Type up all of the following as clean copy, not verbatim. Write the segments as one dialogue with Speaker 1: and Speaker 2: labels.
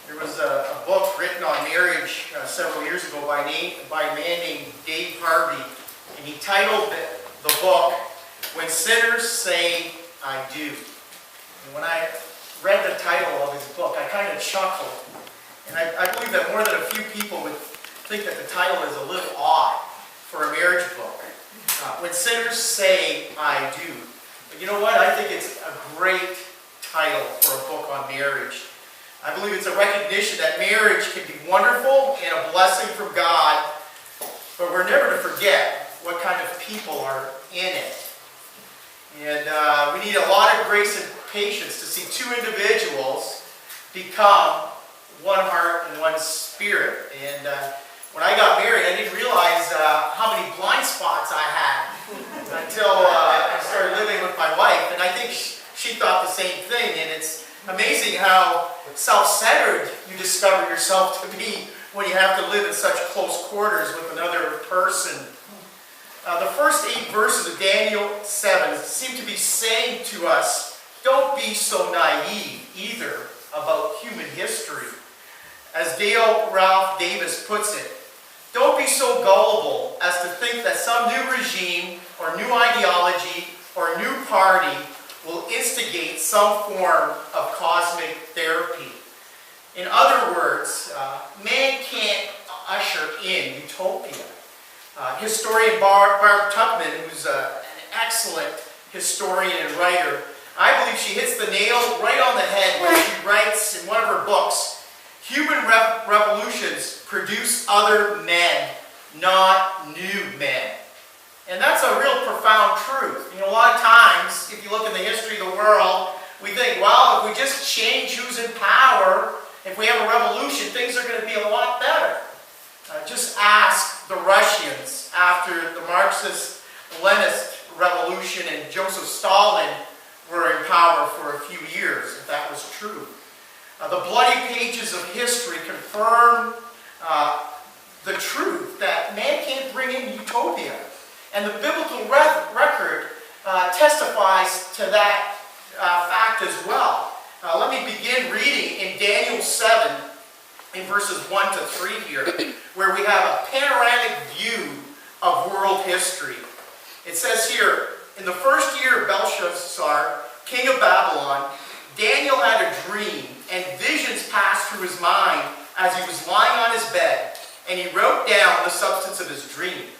Speaker 1: There was a book written on marriage several years ago by a man named Dave Harvey, and he titled the book, "When Sinners Say I Do." And when I read the title of his book, I kind of chuckled. And I believe that more than a few people would think that the title is a little odd for a marriage book. When Sinners Say I Do. But you know what? I think it's a great title for a book on marriage. I believe it's a recognition that marriage can be wonderful and a blessing from God, but we're never to forget what kind of people are in it. And we need a lot of grace and patience to see two individuals become one heart and one spirit. And when I got married, I didn't realize how many blind spots I had until I started living with my wife. And I think she thought the same thing. And it's amazing how self-centered you discover yourself to be when you have to live in such close quarters with another person. The first 8 verses of Daniel 7 seem to be saying to us, don't be so naive either about human history. As Dale Ralph Davis puts it, don't be so gullible as to think that some new regime or new ideology or new party will instigate some form of cosmic therapy. In other words, man can't usher in utopia. Historian Barb Tuckman, who's an excellent historian and writer, I believe she hits the nail right on the head when she writes in one of her books, "Human revolutions produce other men, not new men." And that's a real profound truth. You know, a lot of times, if you look in the history of the world, we think, well, if we just change who's in power, if we have a revolution, things are going to be a lot better. Just ask the Russians after the Marxist-Leninist revolution and Joseph Stalin were in power for a few years, if that was true. The bloody pages of history confirm the truth that man can't bring in utopia. And the biblical record testifies to that fact as well. Let me begin reading in Daniel 7, in verses 1 to 3 here, where we have a panoramic view of world history. It says here, in the first year of Belshazzar, king of Babylon, Daniel had a dream, and visions passed through his mind as he was lying on his bed, and he wrote down the substance of his dream.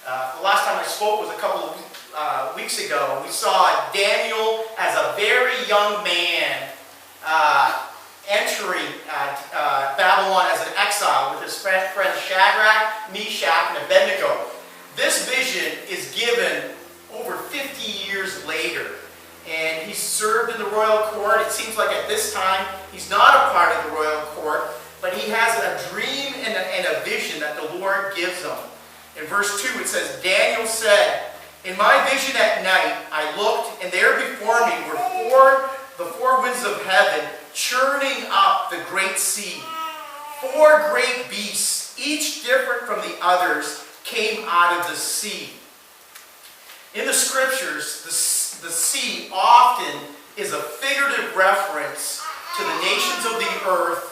Speaker 1: The last time I spoke was a couple of weeks ago. We saw Daniel as a very young man entering Babylon as an exile with his friends Shadrach, Meshach, and Abednego. This vision is given over 50 years later. And he served in the royal court. It seems like at this time he's not a part of the royal court, but he has a dream and a vision that the Lord gives him. In verse 2 it says, Daniel said, "In my vision at night I looked, and there before me were the four winds of heaven churning up the great sea. 4 great beasts, each different from the others, came out of the sea." In the scriptures, the sea often is a figurative reference to the nations of the earth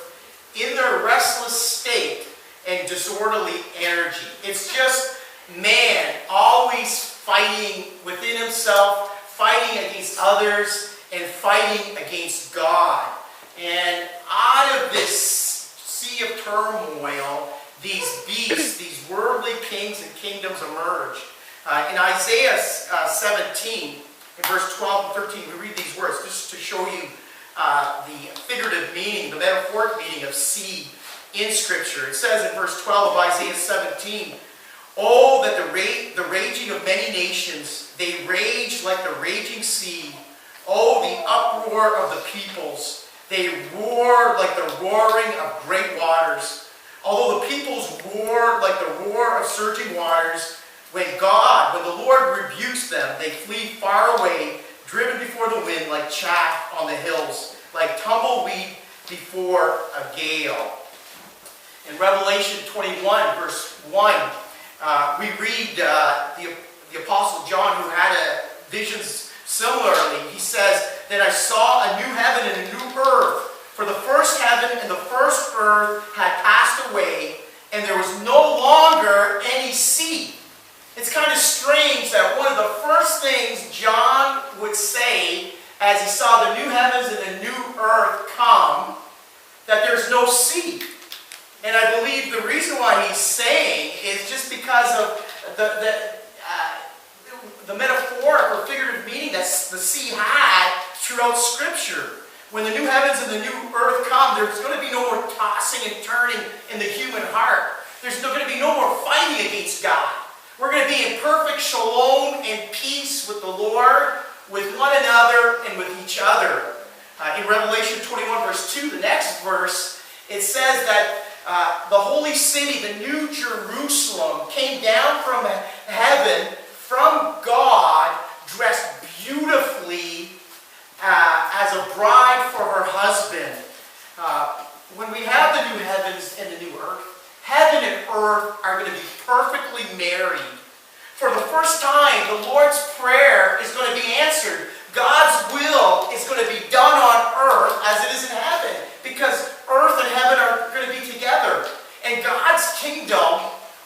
Speaker 1: in their restless state and disorderly energy. It's just man always fighting within himself, fighting against others, and fighting against God. And out of this sea of turmoil, these beasts, these worldly kings and kingdoms emerge. In Isaiah 17, in verse 12 and 13, we read these words just to show you the figurative meaning, the metaphoric meaning of sea in Scripture. It says in verse 12 of Isaiah 17, "Oh, that the raging of many nations, they rage like the raging sea. Oh, the uproar of the peoples, they roar like the roaring of great waters. Although the peoples roar like the roar of surging waters, when the Lord rebukes them, they flee far away, driven before the wind like chaff on the hills, like tumbleweed before a gale." In Revelation 21, verse 1, we read the Apostle John, who had visions similarly. He says, "Then I saw a new heaven and a new earth, for the first heaven and the first earth had passed away, and there was no longer any sea. It's kind of strange that one of the first things John would say as he saw the new heavens and the new earth come, that there's no sea. And I believe the reason why he's saying is just because of the metaphoric or figurative meaning that the sea had throughout Scripture. When the new heavens and the new earth come, there's going to be no more tossing and turning in the human heart. There's going to be no more fighting against God. We're going to be in perfect shalom and peace with the Lord, with one another, and with each other. In Revelation 21, verse 2, the next verse, it says that the holy city, the new Jerusalem, came down from heaven, from God, dressed beautifully as a bride for her husband. When we have the new heavens and the new earth, heaven and earth are going to be perfectly married. For the first time, the Lord's Prayer is going to be answered. God's will is going to be done on earth as it is in heaven, because earth and heaven are going to be together. And God's kingdom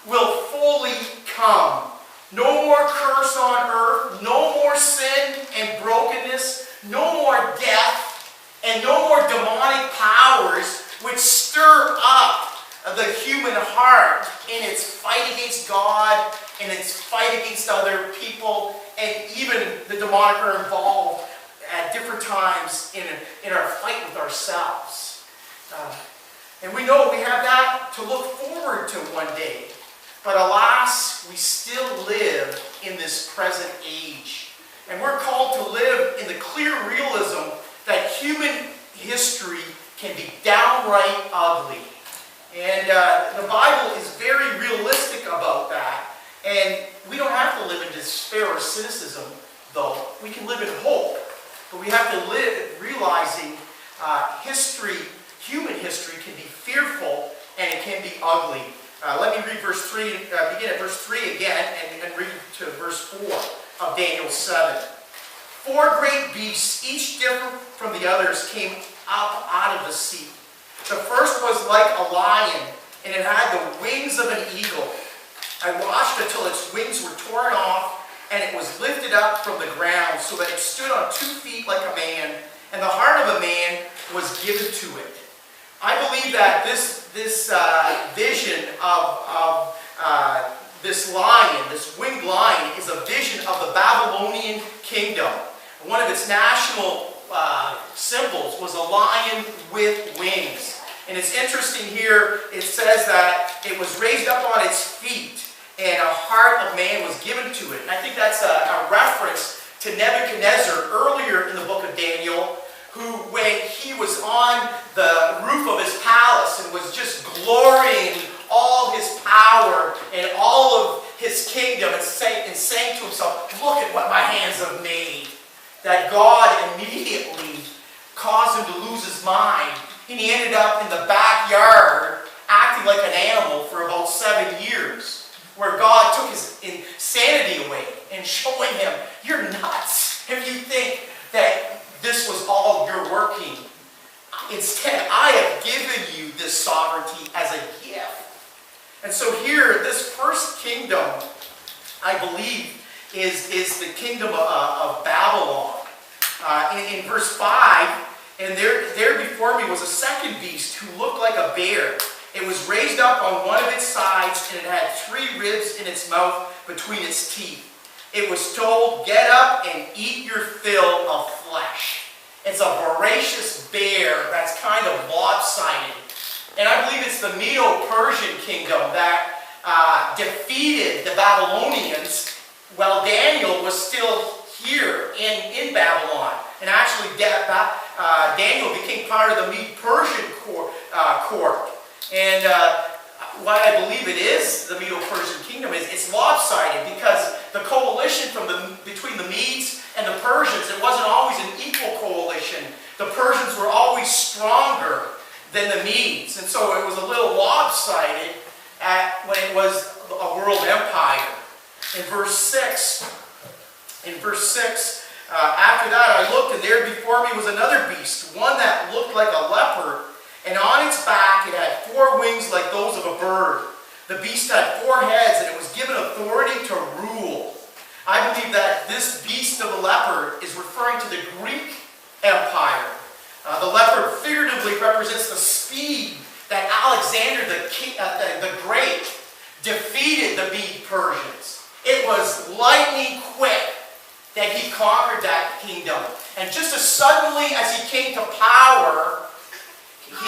Speaker 1: will fully come. No more curse on earth, no more sin and brokenness, no more death, and no more demonic powers which stir up the human heart in its fight against God, in its fight against other people, and even the demonic are involved at different times in our fight with ourselves. And we know we have that to look forward to one day. But alas, we still live in this present age. And we're called to live in the clear realism that human history can be downright ugly. And the Bible is very realistic about that. And we don't have to live in despair or cynicism, though. We can live in hope. But we have to live realizing history, human history, can be fearful and it can be ugly. Let me read verse 3, begin at verse 3 again, and read to verse 4 of Daniel 7. 4 great beasts, each different from the others, came up out of the sea. The first was like a lion, and it had the wings of an eagle. I watched until its wings were torn off, and it was lifted up from the ground, so that it stood on 2 feet like a man, and the heart of a man was given to it. I believe that this vision of this lion, this winged lion, is a vision of the Babylonian kingdom. One of its national symbols was a lion with wings. And it's interesting here, it says that it was raised up on its feet and a heart of man was given to it. And I think that's a reference to Nebuchadnezzar earlier in the book of Daniel, who, when he was on the roof of his palace and was just glorying in all his power and all of his kingdom and saying to himself, "Look at what my hands have made," that God immediately caused him to lose his mind. And he ended up in the backyard acting like an animal for about 7 years, where God took his insanity away and showing him, "You're nuts if you think that this was all your working. Instead, I have given you this sovereignty as a gift." And so here, this first kingdom, I believe, is the kingdom of Babylon. In verse 5, "And there before me was a second beast who looked like a bear. It was raised up on one of its sides, and it had 3 ribs in its mouth between its teeth. It was told, 'Get up and eat your fill of flesh.'" It's a voracious bear that's kind of lopsided. And I believe it's the Medo-Persian kingdom that defeated the Babylonians while Daniel was still here in Babylon. And actually, Daniel became part of the Medo-Persian court. And what I believe it is, the Medo-Persian kingdom, is it's lopsided because the coalition between the Medes and the Persians, it wasn't always an equal coalition. The Persians were always stronger than the Medes. And so it was a little lopsided when it was a world empire. In verse 6, after that I looked, and there before me was another beast, one that looked like a leopard, and on its back it had The beast had 4 heads, and it was given authority to rule. I believe that this beast of the leopard is referring to the Greek Empire. The leopard figuratively represents the speed that Alexander the Great defeated the Mede Persians. It was lightning quick that he conquered that kingdom. And just as suddenly as he came to power,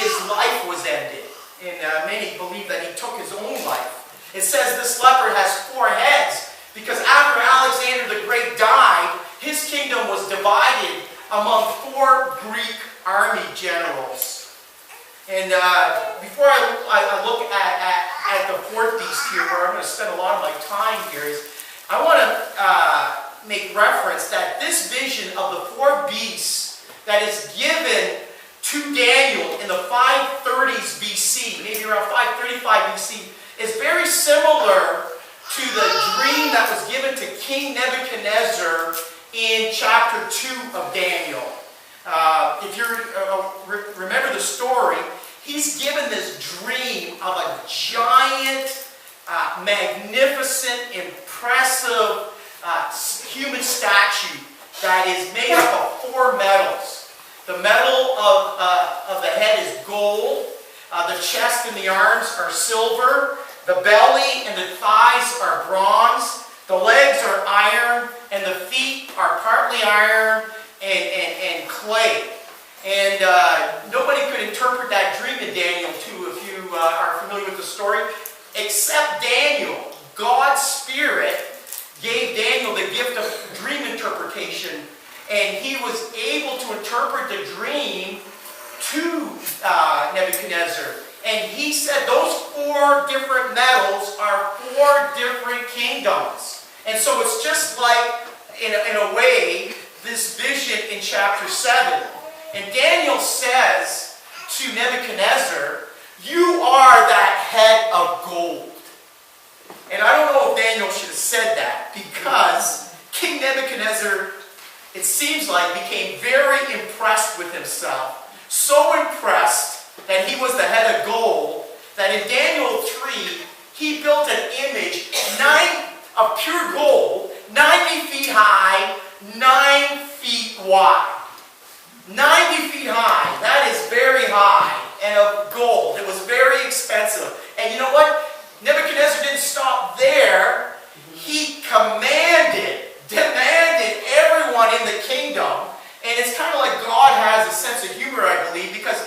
Speaker 1: his life was ended. And many believe that he took his own life. It says this leopard has 4 heads because after Alexander the Great died, his kingdom was divided among 4 Greek army generals. And before I look at the 4th beast here, where I'm going to spend a lot of my time here, is I want to make reference that this vision of the 4 beasts that is given to Daniel in the 530s BC, maybe around 535 BC, is very similar to the dream that was given to King Nebuchadnezzar in chapter 2 of Daniel. If you remember the story, he's given this dream of a giant, magnificent, impressive human statue that is made up of 4 metals. The metal of the head is gold. The chest and the arms are silver. The belly and the thighs are bronze. The legs are iron, and the feet are partly iron and clay. And nobody could interpret that dream in Daniel 2, if you are familiar with the story, except Daniel. God's Spirit gave Daniel the gift of dream interpretation, and he was able to interpret the dream to Nebuchadnezzar. And he said those 4 different metals are 4 different kingdoms. And so it's just like, in a way, this vision in chapter 7. And Daniel says to Nebuchadnezzar, "You are that head of gold." And I don't know if Daniel should have said that, because King Nebuchadnezzar, it seems like, became very impressed with himself. So impressed that he was the head of gold, that in Daniel 3, he built an image of pure gold, 90 feet high, 9 feet wide. 90 feet high, that is very high, and of gold. It was very expensive. And you know what? Nebuchadnezzar didn't stop there. He demanded everyone in the kingdom. And it's kind of like God has a sense of humor, I believe, because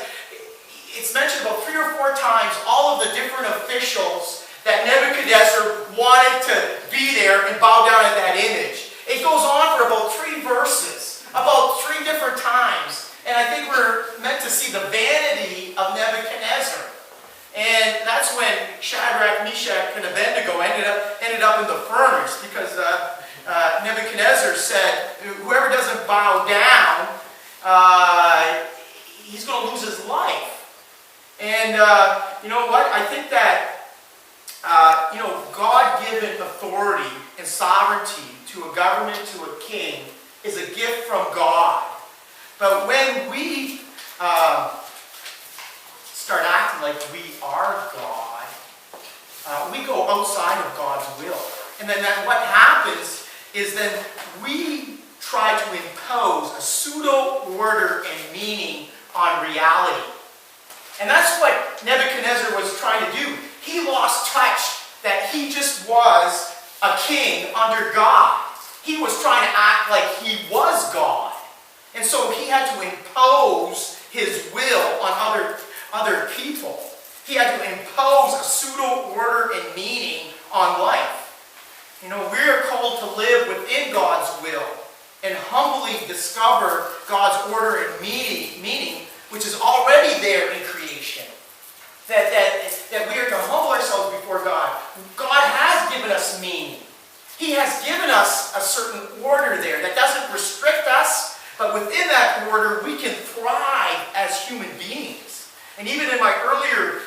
Speaker 1: it's mentioned about 3 or 4 times all of the different officials that Nebuchadnezzar wanted to be there and bow down at that image. It goes on for about 3 verses, about 3 different times. And I think we're meant to see the vanity of Nebuchadnezzar. And that's when Shadrach, Meshach, and Abednego ended up in the furnace, because Nebuchadnezzar said, whoever doesn't bow down, he's going to lose his life. And you know what? I think that God-given authority and sovereignty to a government, to a king, is a gift from God. But when we start acting like we are God, we go outside of God's will. And then what happens is then we try to impose a pseudo-order and meaning on reality. And that's what Nebuchadnezzar was trying to do. He lost touch that he just was a king under God. He was trying to act like he was God. And so he had to impose his will on other people. He had to impose a pseudo-order and meaning on life. You know, we are called to live within God's will and humbly discover God's order and meaning, which is already there in creation. That we are to humble ourselves before God. God has given us meaning. He has given us a certain order there that doesn't restrict us, but within that order we can thrive as human beings. And even in my earlier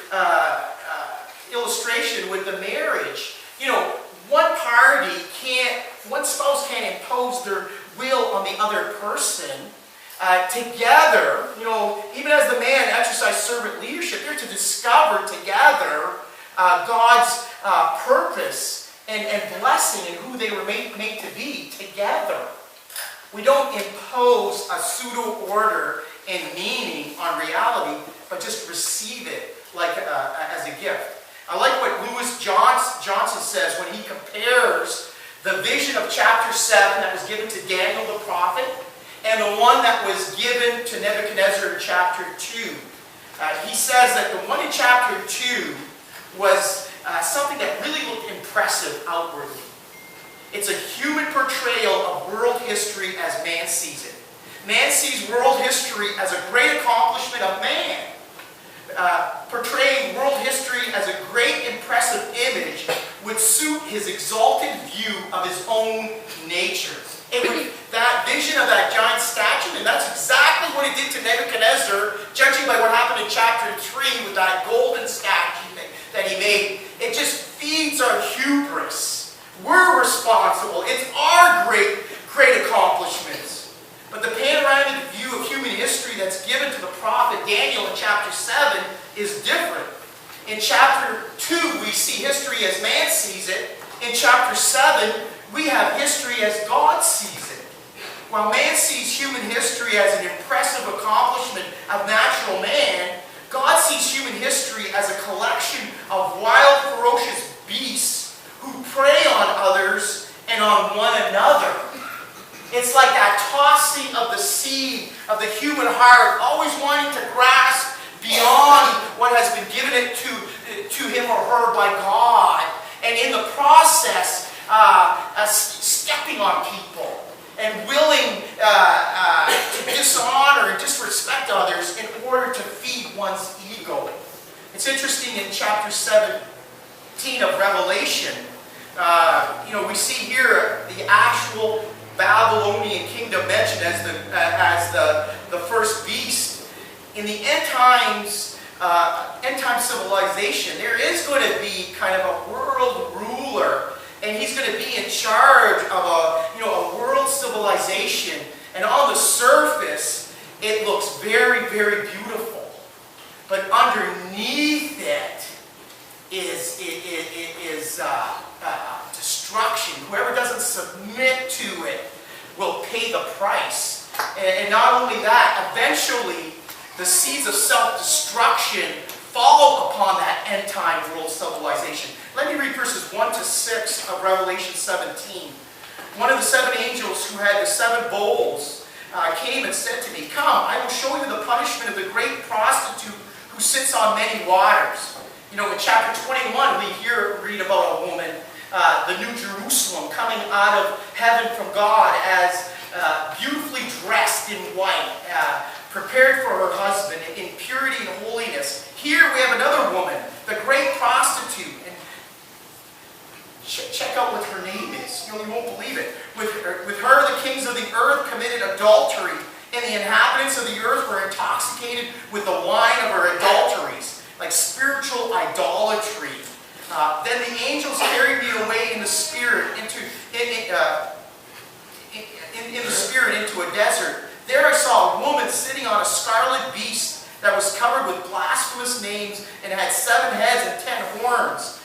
Speaker 1: illustration with the marriage, you know, one spouse can't impose their will on the other person. Together, you know, even as the man exercised servant leadership, they're to discover together God's purpose and blessing and who they were made to be together. We don't impose a pseudo-order and meaning on reality, but just receive it like as a gift. I like what Lewis Johnson says when he compares the vision of chapter 7 that was given to Daniel the prophet and the one that was given to Nebuchadnezzar in chapter 2. He says that the one in chapter 2 was something that really looked impressive outwardly. It's a human portrayal of world history as man sees it. Man sees world history as a great accomplishment of man. Portraying world history as a great, impressive image would suit his exalted view of his own nature. That vision of that giant statue, and that's exactly what it did to Nebuchadnezzar, judging by what happened in chapter 3 with that golden statue that he made. It just feeds our hubris. We're responsible. It's our great accomplishments. But the panoramic view of human history that's given to the prophet Daniel in chapter 7 is different. In chapter 2, we see history as man sees it. In chapter 7, we have history as God sees it. While man sees human history as an impressive accomplishment of natural man, God sees human history as a collection of wild, ferocious beasts who prey on others and on one another. It's like that tossing of the seed of the human heart, always wanting to grasp beyond what has been given it to him or her by God. And in the process, stepping on people and willing to dishonor and disrespect others in order to feed one's ego. It's interesting in chapter 17 of Revelation, we see here the actual Babylonian kingdom mentioned as the first beast. In the end time civilization, there is going to be kind of a world ruler, and he's going to be in charge of a world civilization. And on the surface, it looks very, very beautiful, but underneath it is destruction. Whoever doesn't submit to it will pay the price. And not only that, eventually the seeds of self-destruction follow upon that end-time world civilization. Let me read verses 1 to 6 of Revelation 17. One of the 7 angels who had the 7 bowls came and said to me, "Come, I will show you the punishment of the great prostitute who sits on many waters." In chapter 21, we read about a woman, the New Jerusalem, coming out of heaven from God as beautifully dressed in white, prepared for her husband in purity and holiness. Here we have another woman, the great prostitute. And check out what her name is. You won't believe it. With her, the kings of the earth committed adultery, and the inhabitants of the earth were intoxicated with the wine of her adulteries, like spiritual idolatry. Then the angels carried me away in the spirit into a desert. There I saw a woman sitting on a scarlet beast that was covered with blasphemous names and had 7 heads and 10 horns.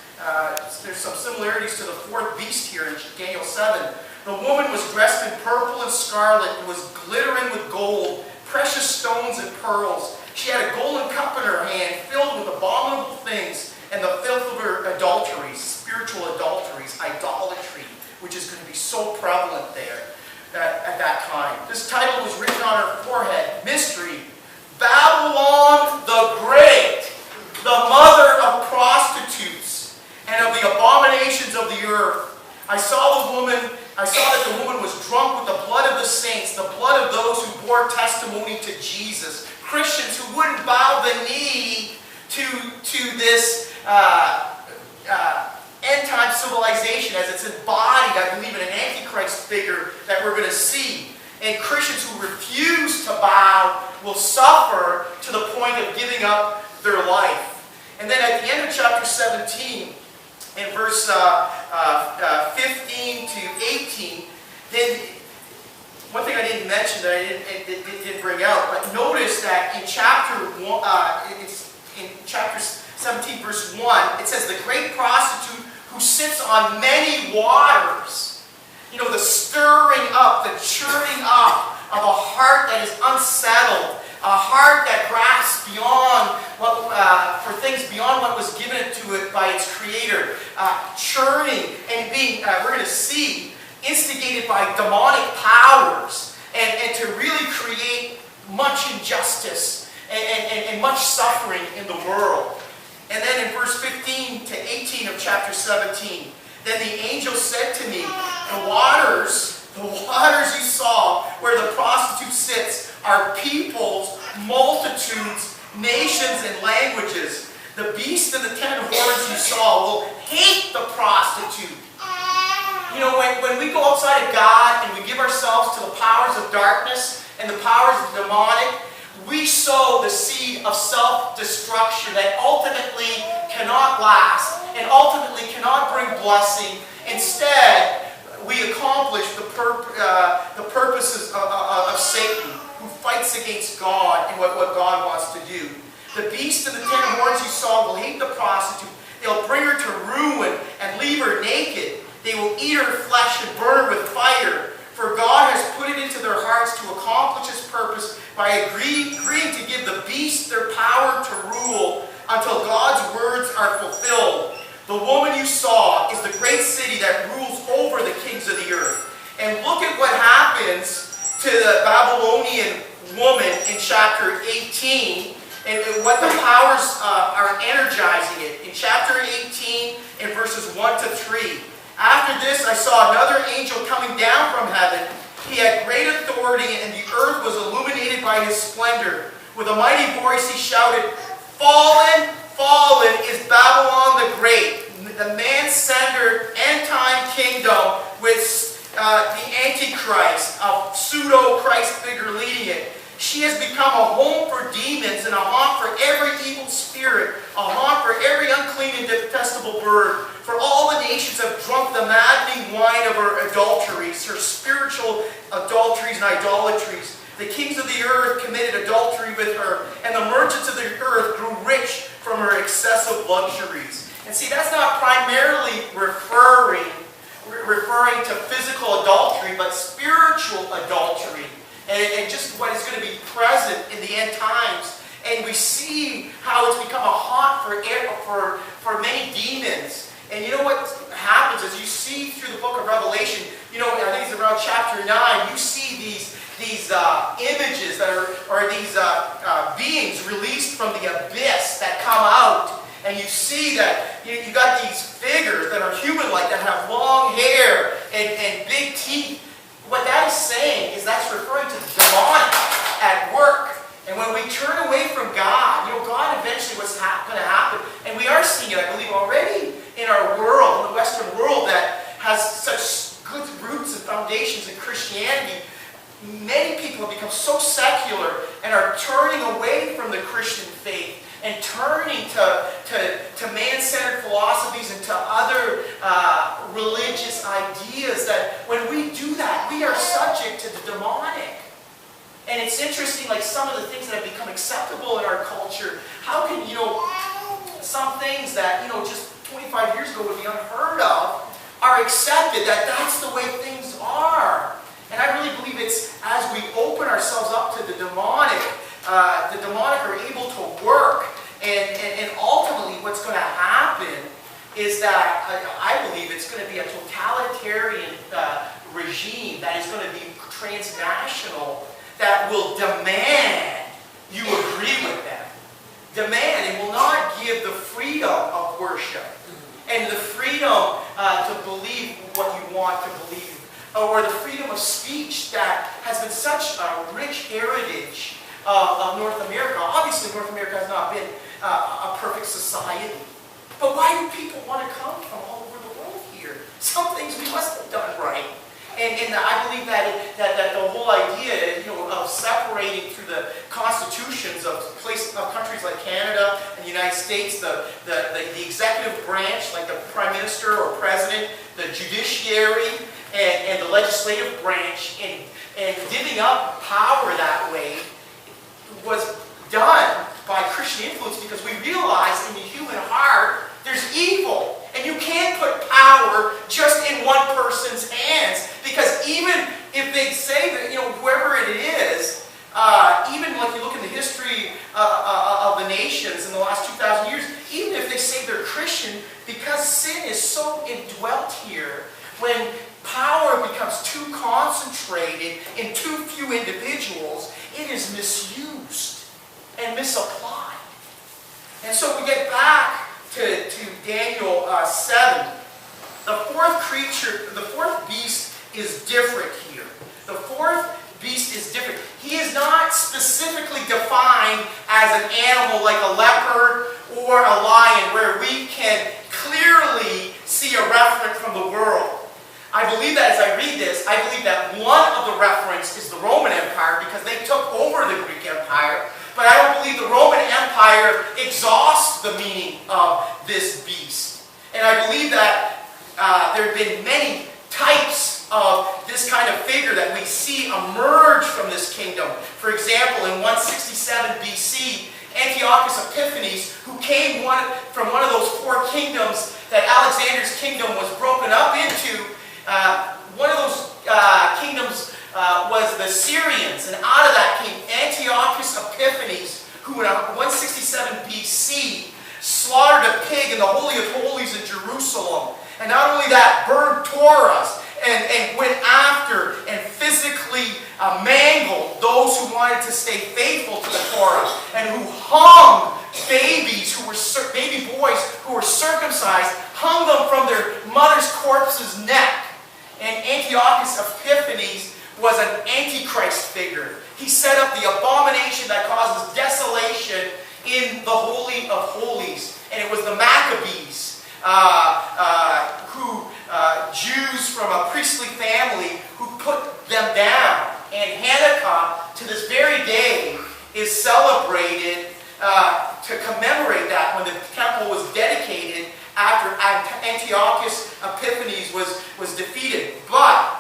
Speaker 1: There's some similarities to the 4th beast here in Daniel 7. The woman was dressed in purple and scarlet and was glittering with gold, precious stones and pearls. She had a golden cup in her hand filled with abominable things and the filth of her adulteries, spiritual adulteries, idolatry, which is going to be so prevalent there at that time. This title was written on her forehead, Mystery, Babylon the Great, the mother of prostitutes and of the abominations of the earth. I saw that the woman was drunk with the blood of the saints, the blood of those who bore testimony to Jesus. Christians who wouldn't bow the knee to this end-time civilization as it's embodied, I believe, in an Antichrist figure that we're going to see. And Christians who refuse to bow will suffer to the point of giving up their life. And then at the end of chapter 17, in verse 15 to 18, then one thing I didn't mention that I didn't bring out, but notice that in chapter 17 verse 1, it says, the great prostitute who sits on many waters. You know, the stirring up, the churning up of a heart that is unsettled, a heart that grasps beyond for things beyond what was given to it by its creator, churning and being, we're going to see, instigated by demonic powers, and to really create much injustice and much suffering in the world. And then in verse 15 to 18 of chapter 17, then the angel said to me, the waters you saw where the prostitute sits are peoples, multitudes, nations, and languages. The beast and the 10 horns you saw will hate the prostitute. You know, when we go outside of God and we give ourselves to the powers of darkness and the powers of the demonic, we sow the seed of self-destruction that ultimately cannot last and ultimately cannot bring blessing. Instead, we accomplish the purposes of Satan, who fights against God and what God wants to do. The beast and the 10 horns you saw will hate the prostitute. They'll bring her to ruin and leave her naked. They will eat her flesh and burn her with fire. For God has put it into their hearts to accomplish His purpose by agreeing to give the beast their power to rule until God's words are fulfilled. The woman you saw is the great city that rules over the kings of the earth. And look at what happens to the Babylonian woman in chapter 18 and what the powers are energizing it. In chapter 18, in verses 1 to 3. After this, I saw another angel coming down from heaven. He had great authority, and the earth was illuminated by his splendor. With a mighty voice he shouted, "Fallen, fallen is Babylon the Great, the man-centered end-time kingdom with the Antichrist, a pseudo-Christ figure leading it. She has become a home for demons and a haunt for every evil spirit, a haunt for every unclean and detestable bird. For all the nations have drunk the maddening wine of her adulteries, her spiritual adulteries and idolatries. The kings of the earth committed adultery with her, and the merchants of the earth grew rich from her excessive luxuries." And see, that's not primarily referring to physical adultery, but spiritual adultery. And just what is going to be present in the end times. And we see how it's become a haunt for many demons. And you know what happens is you see through the book of Revelation, you know, I think it's around chapter 9, you see these images that are these beings released from the abyss that come out. And you see that you got these figures that are human-like, that have long hair and big teeth. What that is saying is that's referring to the demonic at work. And when we turn away from God, you know, God eventually what's going to happen, and we are seeing it, I believe, already in our world, in the Western world that has such good roots and foundations in Christianity. Many people have become so secular and are turning away from the Christian faith and turning to man-centered philosophies and to other religious ideas, that when we do that, we are subject to the demonic. And it's interesting, like some of the things that have become acceptable in our culture, how can, you know, some things that, you know, just 25 years ago would be unheard of, are accepted, that's the way things are. And I really believe it's as we open ourselves up to the demonic are able to work. And ultimately what's going to happen is that I believe it's going to be a totalitarian regime that is going to be transnational, that will demand you agree with them. Demand, and will not give the freedom of worship and the freedom to believe what you want to believe, or the freedom of speech that has been such a rich heritage of North America. Obviously, North America has not been a perfect society. But why do people want to come from all over the world here? Some things we must have done right. And I believe that the whole idea, you know, of separating through the constitutions of countries like Canada and the United States, the executive branch, like the Prime Minister or President, the judiciary, and the legislative branch, and divvying up power that way was done by Christian influence because we realize in the human heart there's evil. And you can't put power just in one person's hands. Because even if they say that, whoever it is, even like you look in the history of the nations in the last 2,000 years, even if they say they're Christian, because sin is so indwelt here, when power becomes too concentrated in too few individuals, it is misused and misapplied. And so we get back to Daniel 7. The fourth beast is different here. The fourth beast is different. He is not specifically defined as an animal like a leopard or a lion where we can clearly see a reference from the world. I believe that as I read this, I believe that one of the reference is the Roman Empire because they took over the Greek Empire. But I don't believe the Roman Empire exhausts the meaning of this beast. And I believe that there have been many types of this kind of figure that we see emerge from this kingdom. For example, in 167 BC, Antiochus Epiphanes, who came from one of those four kingdoms that Alexander's kingdom was broken up into, one of those kingdoms was the Syrians, and out of that came Antiochus Epiphanes, who in 167 BC slaughtered a pig in the Holy of Holies in Jerusalem. And not only that, burned Torahs and went after and physically mangled those who wanted to stay faithful to the Torah, and who hung babies baby boys who were circumcised, hung them from their mother's corpse's neck. And Antiochus Epiphanes was an antichrist figure. He set up the abomination that causes desolation in the Holy of Holies. And it was the Maccabees, Jews from a priestly family, who put them down. And Hanukkah, to this very day, is celebrated to commemorate that, when the temple was dedicated after Antiochus Epiphanes was defeated. But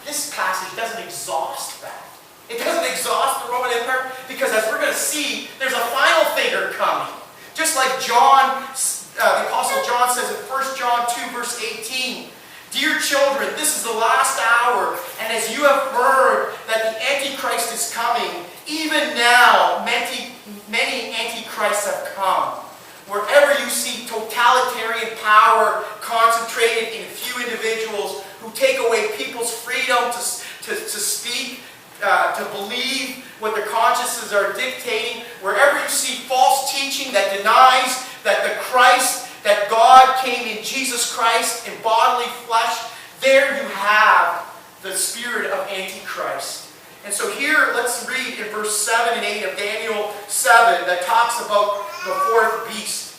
Speaker 1: this passage doesn't exhaust that. It doesn't exhaust the Roman Empire, because as we're going to see, there's a final figure coming. Just like John, the Apostle John says in 1 John 2 verse 18, "Dear children, this is the last hour, and as you have heard that the Antichrist is coming, even now many Antichrists have come." Wherever you see totalitarian power concentrated in a few individuals who take away people's freedom to speak, to believe what their consciences are dictating, wherever you see false teaching that denies that that God came in Jesus Christ in bodily flesh, there you have the spirit of Antichrist. And so here, let's read in verse 7 and 8 of Daniel 7 that talks about the fourth beast.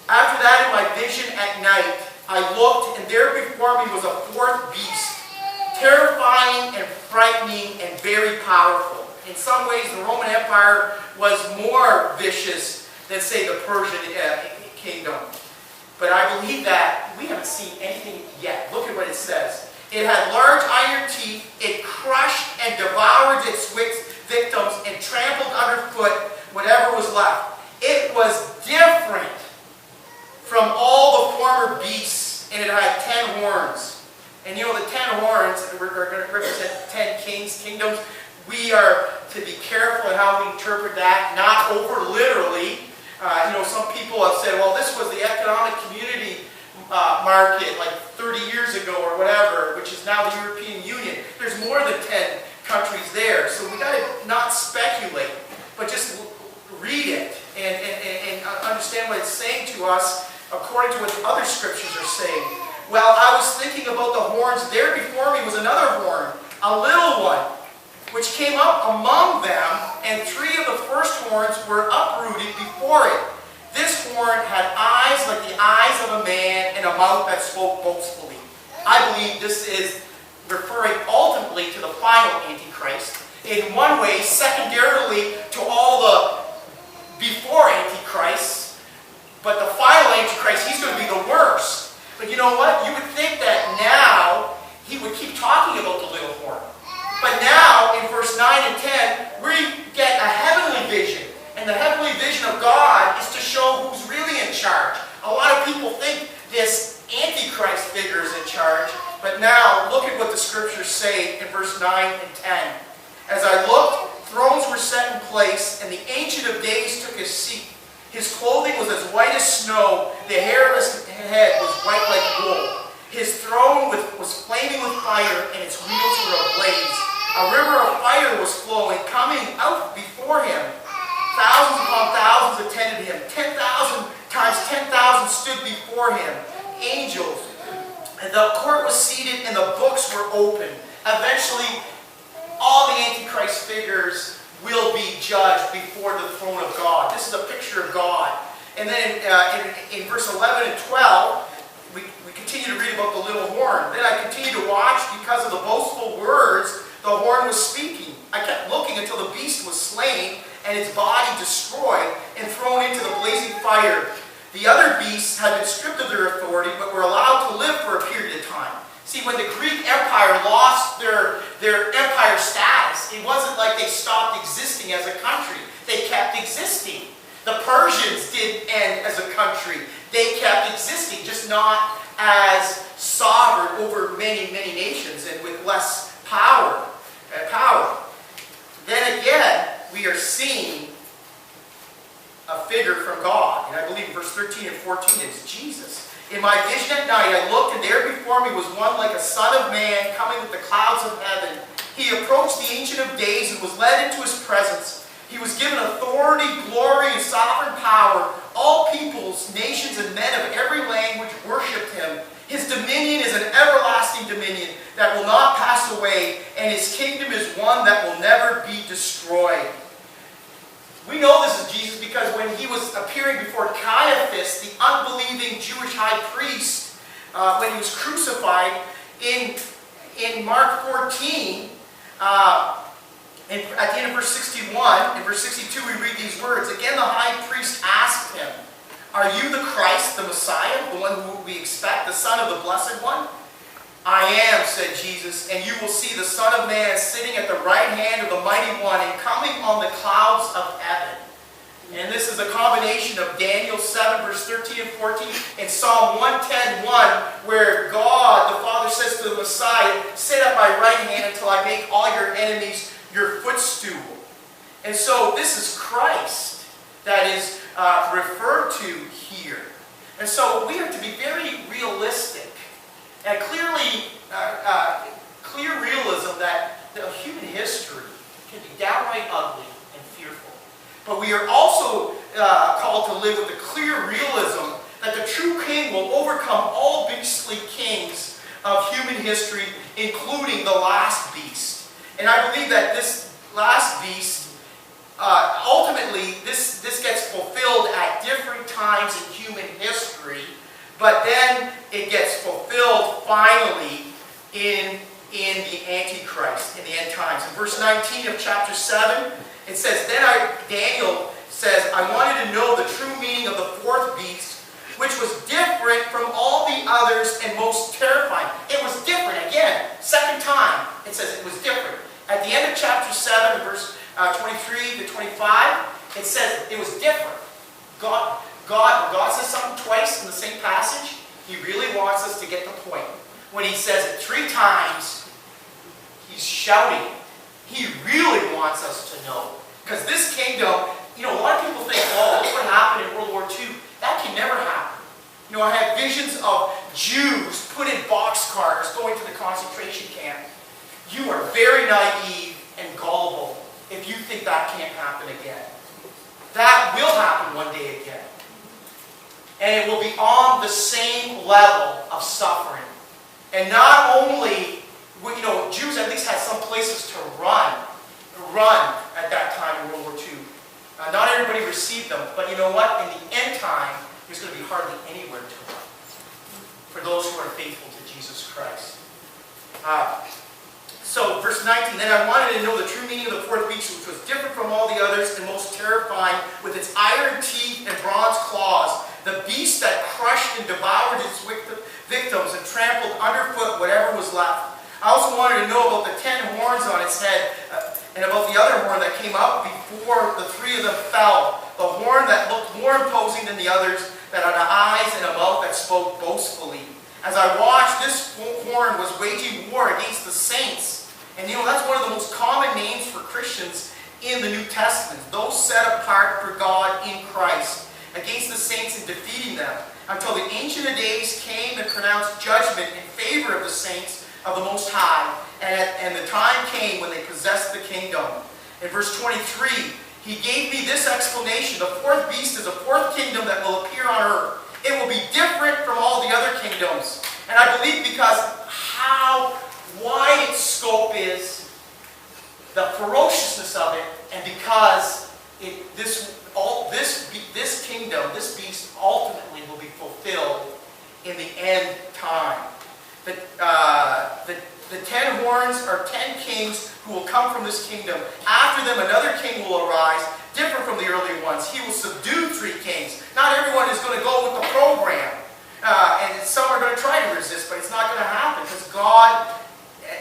Speaker 1: "After that, in my vision at night, I looked, and there before me was a fourth beast, terrifying and frightening and very powerful." In some ways, the Roman Empire was more vicious than, say, the Persian kingdom. But I believe that we haven't seen anything yet. Look at what it says. "It had large iron teeth. It crushed and devoured its victims and trampled underfoot whatever was left. It was different from all the former beasts, and it had 10 horns." And the 10 horns are going to represent 10 kingdoms. We are to be careful in how we interpret that, not over literally. Some people have said, well, this was the economic community market like 30 years ago or whatever, which is now the European Union. There's more than 10 countries there, so we got to not speculate, but just read it and understand what it's saying to us according to what the other scriptures are saying. Well, I was thinking about the horns. There before me was another horn, a little one, which came up among them, and 3 of the first horns were uprooted before it. This horn had eyes like the eyes of a man, and a mouth that spoke boastfully. I believe this is referring ultimately to the final Antichrist. In one way, secondarily to all the before Antichrists. But the final Antichrist, he's going to be the worst. But you know what? You would think that now he would keep talking about the little horn. But now, in verse 9 and 10, we get a heavenly vision. And the heavenly vision of God is to show who's really in charge. A lot of people think this Antichrist figure is in charge, but now look at what the scriptures say in verse 9 and 10. As I looked, thrones were set in place, and the Ancient of Days took his seat. His clothing was as white as snow, the hair of his head was white like wool. His throne was flaming with fire, and its wheels were ablaze. A river of fire was flowing, coming out before him. Thousands upon thousands attended him. 10,000 times 10,000 stood before him. Angels. And the court was seated, and the books were open. Eventually, all the Antichrist figures will be judged before the throne of God. This is a picture of God. And then in verse 11 and 12, we continue to read about the little horn. Then I continued to watch because of the boastful words the horn was speaking. I kept looking until the beast was slain and its body destroyed and thrown into the blazing fire. The other beasts had been stripped of their authority but were allowed to live for a period of time. See, when the Greek Empire lost their empire status, it wasn't like they stopped existing as a country. They kept existing. The Persians didn't end as a country. They kept existing, just not as sovereign over many, many nations and with less power. Then again, we are seeing a figure from God. And I believe in verse 13 and 14 it's Jesus. In my vision at night I looked, and there before me was one like a son of man coming with the clouds of heaven. He approached the Ancient of Days and was led into his presence. He was given authority, glory, and sovereign power. All peoples, nations, and men of every language worshipped him. His dominion is an everlasting dominion that will not pass away, and his kingdom is one that will never be destroyed. We know this is Jesus because when he was appearing before Caiaphas, the unbelieving Jewish high priest, when he was crucified, in Mark 14, at the end of verse 61, in verse 62 we read these words. Again the high priest asked him, "Are you the Christ, the Messiah, the one who we expect, the Son of the Blessed One?" "I am," said Jesus, "and you will see the Son of Man sitting at the right hand of the Mighty One and coming on the clouds of heaven." And this is a combination of Daniel 7, verse 13 and 14, and Psalm 110:1, where God, the Father, says to the Messiah, "Sit at my right hand until I make all your enemies your footstool." And so this is Christ that is referred to here. And so we have to be very realistic and clear realism that the human history can be downright ugly and fearful. But we are also called to live with the clear realism that the true king will overcome all beastly kings of human history, including the last beast. And I believe that this last beast, ultimately, this gets fulfilled at different times in human history, but then it gets fulfilled finally in the Antichrist, in the end times. In verse 19 of chapter 7, it says, Daniel says, "I wanted to know the true meaning of the fourth beast, which was different from all the others and most terrifying." It was different. Again, second time, it says it was different. At the end of chapter 7, verse 23 to 25, it says it was different. God says something twice in the same passage. He really wants us to get the point. When he says it 3 times, he's shouting. He really wants us to know. Because this kingdom, a lot of people think, oh, look what happened in World War II. That can never happen. I have visions of Jews put in boxcars going to the concentration camp. You are very naive and gullible if you think that can't happen again. That will happen one day again. And it will be on the same level of suffering. And not only, Jews at least had some places to run at that time in World War II. Not everybody received them, but you know what? In the end time, there's going to be hardly anywhere to run for those who are faithful to Jesus Christ. So, verse 19, "Then I wanted to know the true meaning of the fourth beast, which was different from all the others and most terrifying, with its iron teeth and bronze claws, the beast that crushed and devoured its victims and trampled underfoot whatever was left. I also wanted to know about the 10 horns on its head, and about the other horn that came up before the three of them fell, the horn that looked more imposing than the others, that had eyes and a mouth that spoke boastfully. As I watched, this horn was waging war against the saints. And that's one of the most common names for Christians in the New Testament. Those set apart for God in Christ, against the saints and defeating them, until the Ancient of Days came and pronounced judgment in favor of the saints of the Most High. And the time came when they possessed the kingdom. In verse 23, he gave me this explanation. The fourth beast is a fourth kingdom that will appear on earth. It will be different from all the other kingdoms. And I believe because how wide its scope is, the ferociousness of it, and because this kingdom, this beast, ultimately will be fulfilled in the end time. The 10 horns are 10 kings who will come from this kingdom. After them, another king will arise, different from the earlier ones. He will subdue 3 kings. Not everyone is going to go with the program. And some are going to try to resist, but it's not going to happen because God,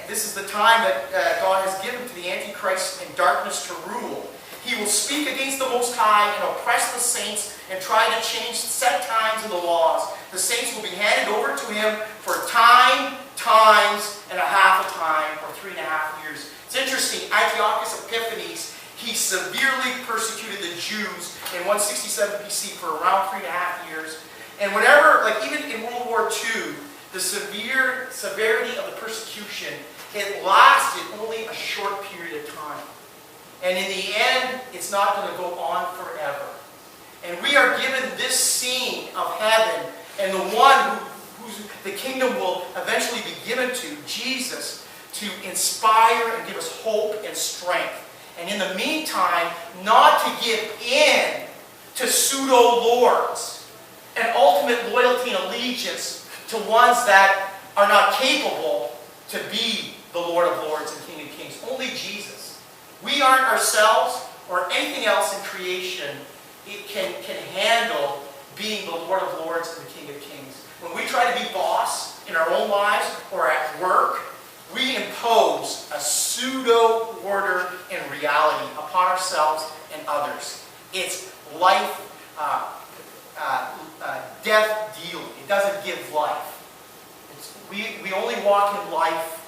Speaker 1: this is the time that God has given to the Antichrist and darkness to rule. He will speak against the Most High and oppress the saints and try to change set times and the laws. The saints will be handed over to him for times, and a half a time, or 3.5 years. It's interesting, Antiochus Epiphanes, he severely persecuted the Jews in 167 BC for around 3.5 years. And whenever, like even in World War II, the severity of the persecution, it lasted only a short period of time. And in the end, it's not going to go on forever. And we are given this scene of heaven, and the one whose the kingdom will eventually be given to, Jesus, to inspire and give us hope and strength. And in the meantime, not to give in to pseudo-lords and ultimate loyalty and allegiance to ones that are not capable to be the Lord of Lords and King of Kings. Only Jesus. We aren't ourselves or anything else in creation it can handle being the Lord of Lords and the King of Kings. When we try to be boss in our own lives or at work, we impose a pseudo-order and reality upon ourselves and others. It's life, death dealing. It doesn't give life. We only walk in life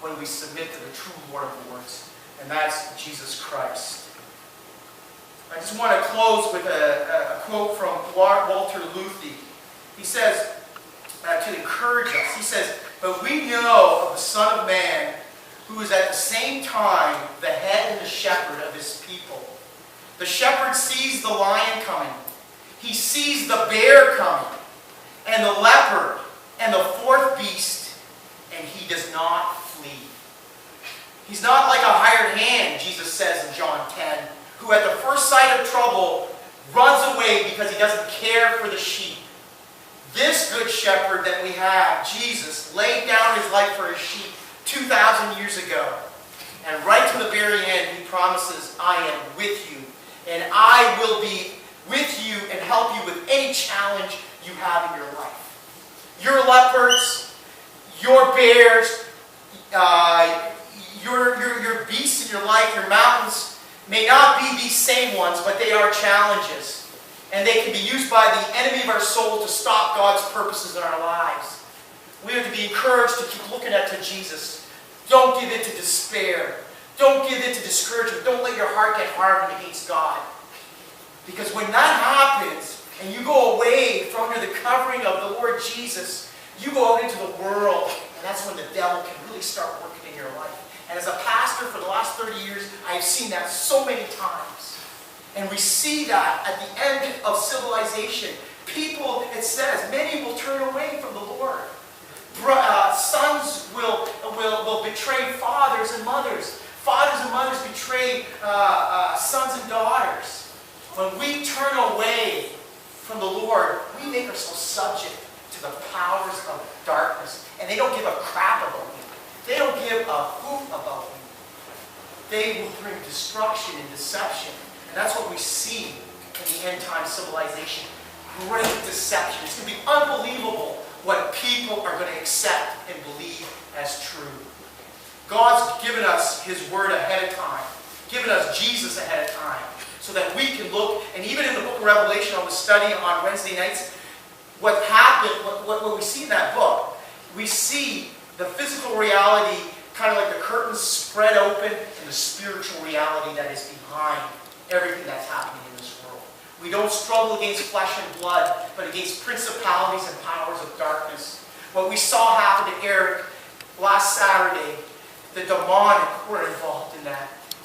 Speaker 1: when we submit to the true Lord of Lords, and that's Jesus Christ. I just want to close with a quote from Walter Luthi. He says, to encourage us, he says, "But we know of the Son of Man, who is at the same time the head and the shepherd of his people. The shepherd sees the lion coming. He sees the bear coming, and the leopard, and the fourth beast, and he does not flee." He's not like a hired hand, Jesus says in John 10, who at the first sight of trouble runs away because he doesn't care for the sheep. This good shepherd that we have, Jesus, laid down his life for his sheep 2,000 years ago. And right to the very end, he promises, "I am with you, and I will be with you and help you with any challenge you have in your life." Your leopards, your bears, your beasts in your life, your mountains, may not be these same ones, but they are challenges. And they can be used by the enemy of our soul to stop God's purposes in our lives. We are to be encouraged to keep looking to Jesus. Don't give in to despair. Don't give in to discouragement. Don't let your heart get hardened against God. Because when that happens, and you go away from under the covering of the Lord Jesus, you go out into the world, and that's when the devil can really start working in your life. And as a pastor for the last 30 years, I've seen that so many times. And we see that at the end of civilization. People, it says, many will turn away from the Lord. Sons will betray fathers and mothers. Fathers and mothers betray sons and daughters. When we turn away from the Lord, we make ourselves subject to the powers of darkness. And they don't give a crap about you. They don't give a hoot about you. They will bring destruction and deception. And that's what we see in the end-time civilization. Great deception. It's going to be unbelievable what people are going to accept and believe as true. God's given us His Word ahead of time. given us Jesus ahead of time so that we can look, and even in the book of Revelation, I was studying on Wednesday nights, what happened, what we see in that book, we see the physical reality, kind of like the curtains spread open, and the spiritual reality that is behind everything that's happening in this world. We don't struggle against flesh and blood, but against principalities and powers of darkness. What we saw happen to Eric last Saturday, the demonic were involved in that.